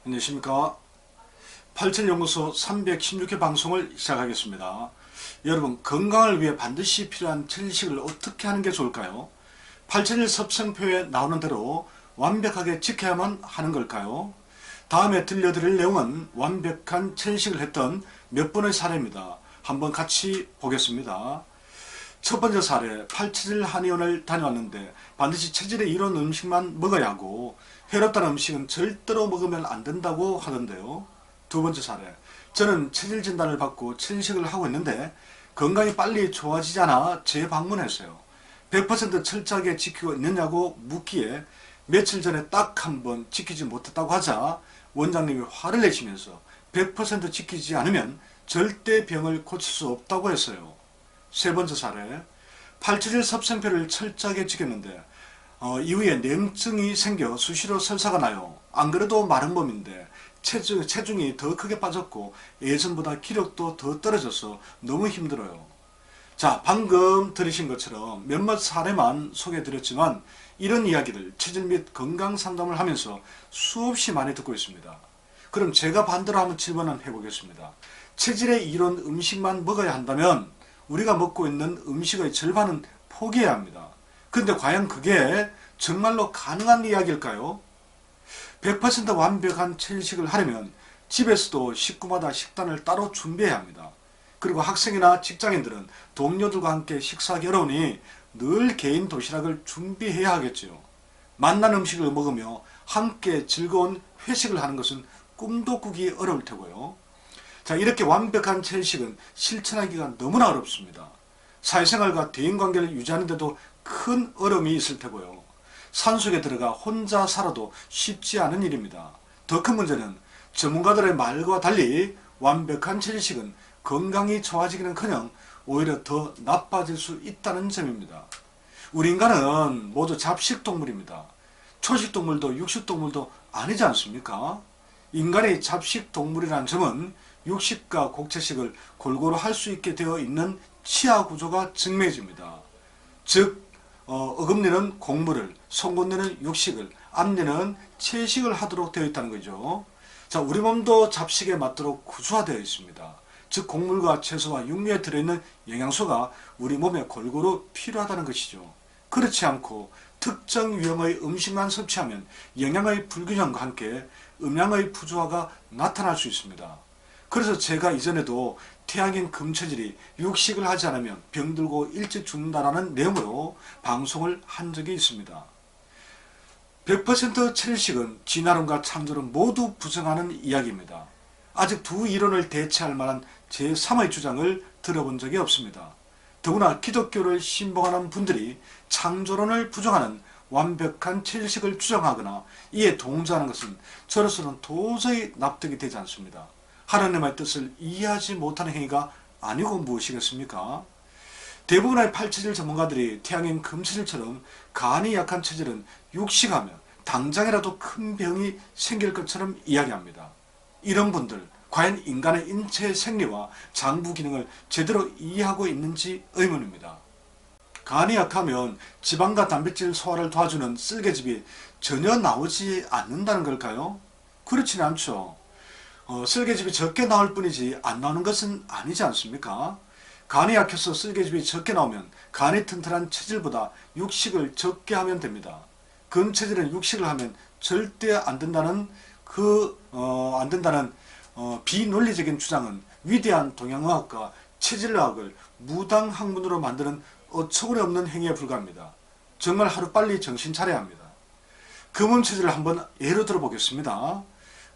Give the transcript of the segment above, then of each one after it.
안녕하십니까. 87연구소 316회 방송을 시작하겠습니다. 여러분, 건강을 위해 반드시 필요한 채식을 어떻게 하는 게 좋을까요? 871 섭생표에 나오는 대로 완벽하게 지켜야만 하는 걸까요? 다음에 들려드릴 내용은 완벽한 채식을 했던 몇 번의 사례입니다. 한번 같이 보겠습니다. 첫 번째 사례, 871 한의원을 다녀왔는데 반드시 체질에 이런 음식만 먹어야 하고 해롭다는 음식은 절대로 먹으면 안 된다고 하던데요. 두 번째 사례, 저는 체질 진단을 받고 채식을 하고 있는데 건강이 빨리 좋아지지 않아 재방문했어요. 100% 철저하게 지키고 있느냐고 묻기에 며칠 전에 딱 한 번 지키지 못했다고 하자 원장님이 화를 내시면서 100% 지키지 않으면 절대 병을 고칠 수 없다고 했어요. 세 번째 사례, 871 섭생표를 철저하게 지켰는데 이후에 냉증이 생겨 수시로 설사가 나요. 안 그래도 마른 몸인데 체중이 더 크게 빠졌고 예전보다 기력도 더 떨어져서 너무 힘들어요. 자, 방금 들으신 것처럼 몇몇 사례만 소개해드렸지만 이런 이야기를 체질 및 건강 상담을 하면서 수없이 많이 듣고 있습니다. 그럼 제가 반대로 한번 질문을 해보겠습니다. 체질에 이런 음식만 먹어야 한다면 우리가 먹고 있는 음식의 절반은 포기해야 합니다. 그런데 과연 그게 정말로 가능한 이야기일까요? 100% 완벽한 채식을 하려면 집에서도 식구마다 식단을 따로 준비해야 합니다. 그리고 학생이나 직장인들은 동료들과 함께 식사하기 어려우니 늘 개인 도시락을 준비해야 하겠죠. 맛난 음식을 먹으며 함께 즐거운 회식을 하는 것은 꿈도 꾸기 어려울 테고요. 자, 이렇게 완벽한 채식은 실천하기가 너무나 어렵습니다. 사회생활과 대인관계를 유지하는 데도 큰 어려움이 있을 테고요. 산속에 들어가 혼자 살아도 쉽지 않은 일입니다. 더 큰 문제는 전문가들의 말과 달리 완벽한 채식은 건강이 좋아지기는커녕 오히려 더 나빠질 수 있다는 점입니다. 우리 인간은 모두 잡식동물입니다. 초식동물도 육식동물도 아니지 않습니까? 인간이 잡식동물이라는 점은 육식과 곡채식을 골고루 할 수 있게 되어 있는 치아 구조가 증명해집니다. 즉 어금니는 곡물을, 송곳니는 육식을, 앞니는 채식을 하도록 되어 있다는 거죠. 자, 우리 몸도 잡식에 맞도록 구조화되어 있습니다. 즉 곡물과 채소와 육류에 들어있는 영양소가 우리 몸에 골고루 필요하다는 것이죠. 그렇지 않고 특정 유형의 음식만 섭취하면 영양의 불균형과 함께 음양의 부조화가 나타날 수 있습니다. 그래서 제가 이전에도 태양인 금체질이 육식을 하지 않으면 병들고 일찍 죽는다라는 내용으로 방송을 한 적이 있습니다. 100% 채식은 진화론과 창조론 모두 부정하는 이야기입니다. 아직 두 이론을 대체할 만한 제3의 주장을 들어본 적이 없습니다. 더구나 기독교를 신봉하는 분들이 창조론을 부정하는 완벽한 채식을 주장하거나 이에 동조하는 것은 저로서는 도저히 납득이 되지 않습니다. 하나님의 뜻을 이해하지 못하는 행위가 아니고 무엇이겠습니까? 대부분의 8체질 전문가들이 태양인 금체질처럼 간이 약한 체질은 육식하면 당장이라도 큰 병이 생길 것처럼 이야기합니다. 이런 분들 과연 인간의 인체 생리와 장부 기능을 제대로 이해하고 있는지 의문입니다. 간이 약하면 지방과 단백질 소화를 도와주는 쓸개즙이 전혀 나오지 않는다는 걸까요? 그렇지는 않죠. 쓸개즙이 적게 나올 뿐이지 안 나오는 것은 아니지 않습니까? 간이 약해서 쓸개즙이 적게 나오면 간이 튼튼한 체질보다 육식을 적게 하면 됩니다. 금체질은 육식을 하면 절대 안 된다는 비논리적인 주장은 위대한 동양의학과 체질의학을 무당학문으로 만드는 어처구니 없는 행위에 불과합니다. 정말 하루빨리 정신 차려야 합니다. 금음체질을 한번 예로 들어보겠습니다.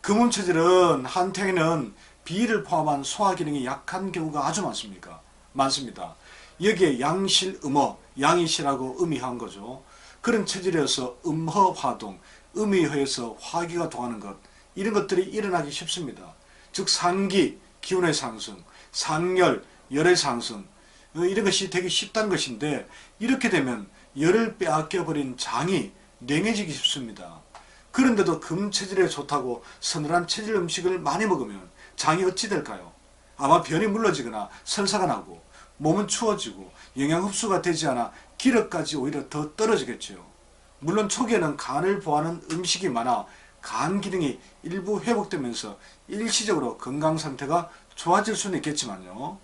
금음체질은 한태에는 비를 포함한 소화기능이 약한 경우가 아주 많습니다. 여기에 양실, 음허, 양이실하고 음이한 거죠. 그런 체질에서 음허화동, 음이허에서 화기가 동하는 것, 이런 것들이 일어나기 쉽습니다. 즉 상기, 기운의 상승, 상열, 열의 상승, 이런 것이 되기 쉽다는 것인데 이렇게 되면 열을 빼앗겨버린 장이 냉해지기 쉽습니다. 그런데도 금체질에 좋다고 서늘한 체질 음식을 많이 먹으면 장이 어찌 될까요? 아마 변이 물러지거나 설사가 나고 몸은 추워지고 영양 흡수가 되지 않아 기력까지 오히려 더 떨어지겠죠. 물론 초기에는 간을 보호하는 음식이 많아 간 기능이 일부 회복되면서 일시적으로 건강 상태가 좋아질 수는 있겠지만요.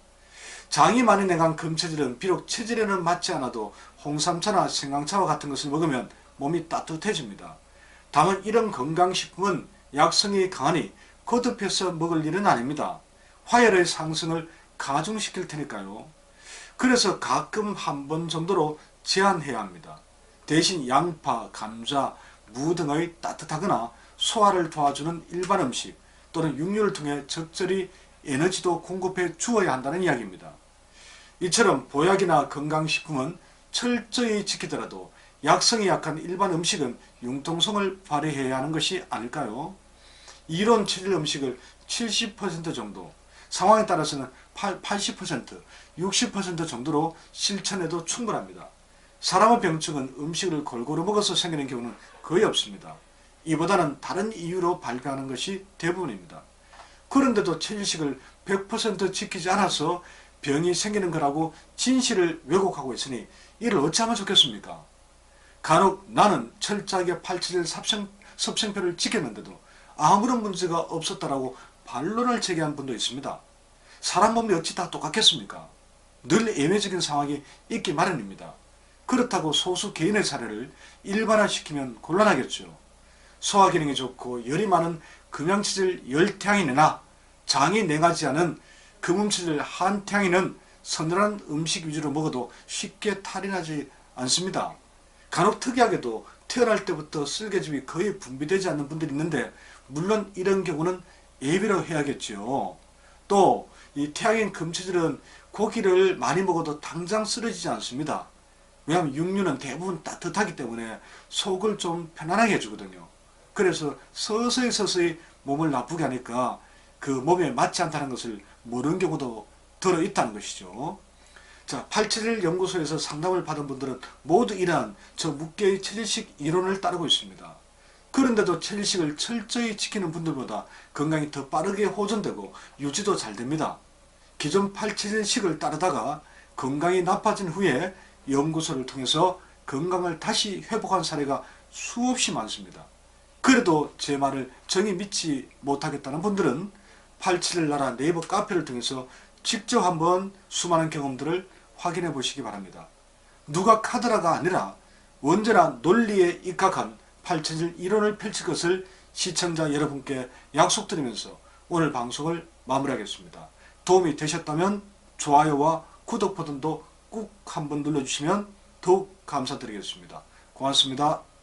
장이 많이 내간 금체질은 비록 체질에는 맞지 않아도 홍삼차나 생강차와 같은 것을 먹으면 몸이 따뜻해집니다. 다만 이런 건강식품은 약성이 강하니 거듭해서 먹을 일은 아닙니다. 화열의 상승을 가중시킬 테니까요. 그래서 가끔 한 번 정도로 제한해야 합니다. 대신 양파, 감자, 무 등의 따뜻하거나 소화를 도와주는 일반 음식 또는 육류를 통해 적절히 에너지도 공급해 주어야 한다는 이야기입니다. 이처럼 보약이나 건강식품은 철저히 지키더라도 약성이 약한 일반 음식은 융통성을 발휘해야 하는 것이 아닐까요? 이론 체질 음식을 70% 정도, 상황에 따라서는 80%, 60% 정도로 실천해도 충분합니다. 사람의 병증은 음식을 골고루 먹어서 생기는 경우는 거의 없습니다. 이보다는 다른 이유로 발병하는 것이 대부분입니다. 그런데도 체질식을 100% 지키지 않아서 병이 생기는 거라고 진실을 왜곡하고 있으니 이를 어찌하면 좋겠습니까? 간혹 나는 철저하게 877 섭생표를 지켰는데도 아무런 문제가 없었다라고 반론을 제기한 분도 있습니다. 사람 몸이 어찌 다 똑같겠습니까? 늘 예외적인 상황이 있기 마련입니다. 그렇다고 소수 개인의 사례를 일반화시키면 곤란하겠죠. 소화기능이 좋고 열이 많은 금양체질 열태양인이나 장이 냉하지 않은 금음체질 한태양인은 서늘한 음식 위주로 먹어도 쉽게 탈이 나지 않습니다. 간혹 특이하게도 태어날 때부터 쓸개즙이 거의 분비되지 않는 분들이 있는데 물론 이런 경우는 예비로 해야겠죠. 또 이 태양인 금체질은 고기를 많이 먹어도 당장 쓰러지지 않습니다. 왜냐하면 육류는 대부분 따뜻하기 때문에 속을 좀 편안하게 해주거든요. 그래서 서서히 몸을 나쁘게 하니까 그 몸에 맞지 않다는 것을 모르는 경우도 들어있다는 것이죠. 자, 877 연구소에서 상담을 받은 분들은 모두 이러한 저 묵계의 체질식 이론을 따르고 있습니다. 그런데도 체질식을 철저히 지키는 분들보다 건강이 더 빠르게 호전되고 유지도 잘 됩니다. 기존 877식을 따르다가 건강이 나빠진 후에 연구소를 통해서 건강을 다시 회복한 사례가 수없이 많습니다. 그래도 제 말을 정히 믿지 못하겠다는 분들은 877 나라 네이버 카페를 통해서 직접 한번 수많은 경험들을 확인해 보시기 바랍니다. 누가 카더라가 아니라 언제나 논리에 입각한 877 이론을 펼칠 것을 시청자 여러분께 약속드리면서 오늘 방송을 마무리하겠습니다. 도움이 되셨다면 좋아요와 구독 버튼도 꾹 한번 눌러주시면 더욱 감사드리겠습니다. 고맙습니다.